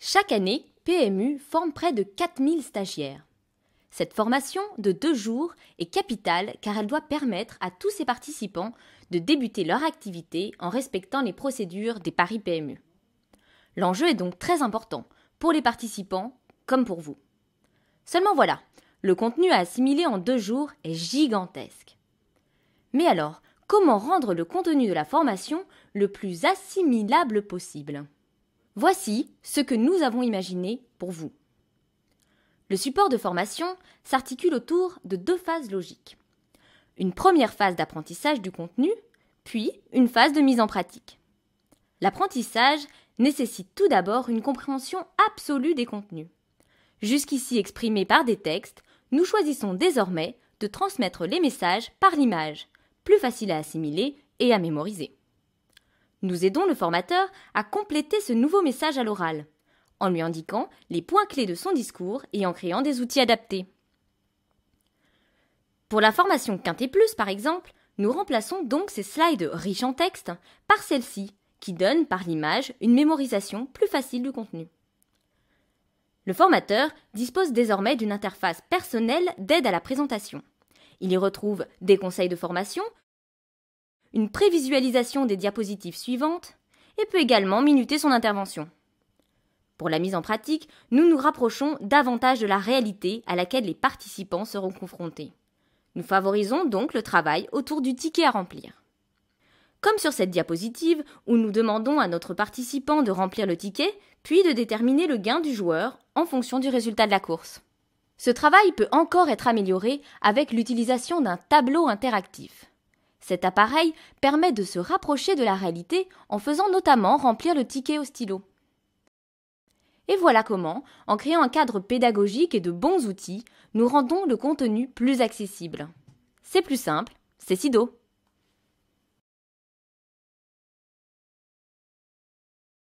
Chaque année, PMU forme près de 4000 stagiaires. Cette formation de 2 jours est capitale car elle doit permettre à tous ses participants de débuter leur activité en respectant les procédures des paris PMU. L'enjeu est donc très important pour les participants comme pour vous. Seulement voilà, le contenu à assimiler en 2 jours est gigantesque. Mais alors, comment rendre le contenu de la formation le plus assimilable possible ? Voici ce que nous avons imaginé pour vous. Le support de formation s'articule autour de 2 phases logiques. Une première phase d'apprentissage du contenu, puis une phase de mise en pratique. L'apprentissage nécessite tout d'abord une compréhension absolue des contenus. Jusqu'ici exprimés par des textes, nous choisissons désormais de transmettre les messages par l'image, plus facile à assimiler et à mémoriser. Nous aidons le formateur à compléter ce nouveau message à l'oral, en lui indiquant les points clés de son discours et en créant des outils adaptés. Pour la formation Quintet Plus, par exemple, nous remplaçons donc ces slides riches en texte par celle-ci, qui donne par l'image une mémorisation plus facile du contenu. Le formateur dispose désormais d'une interface personnelle d'aide à la présentation. Il y retrouve des conseils de formation, une prévisualisation des diapositives suivantes et peut également minuter son intervention. Pour la mise en pratique, nous nous rapprochons davantage de la réalité à laquelle les participants seront confrontés. Nous favorisons donc le travail autour du ticket à remplir. Comme sur cette diapositive où nous demandons à notre participant de remplir le ticket, puis de déterminer le gain du joueur en fonction du résultat de la course. Ce travail peut encore être amélioré avec l'utilisation d'un tableau interactif. Cet appareil permet de se rapprocher de la réalité en faisant notamment remplir le ticket au stylo. Et voilà comment, en créant un cadre pédagogique et de bons outils, nous rendons le contenu plus accessible. C'est plus simple, c'est Sido.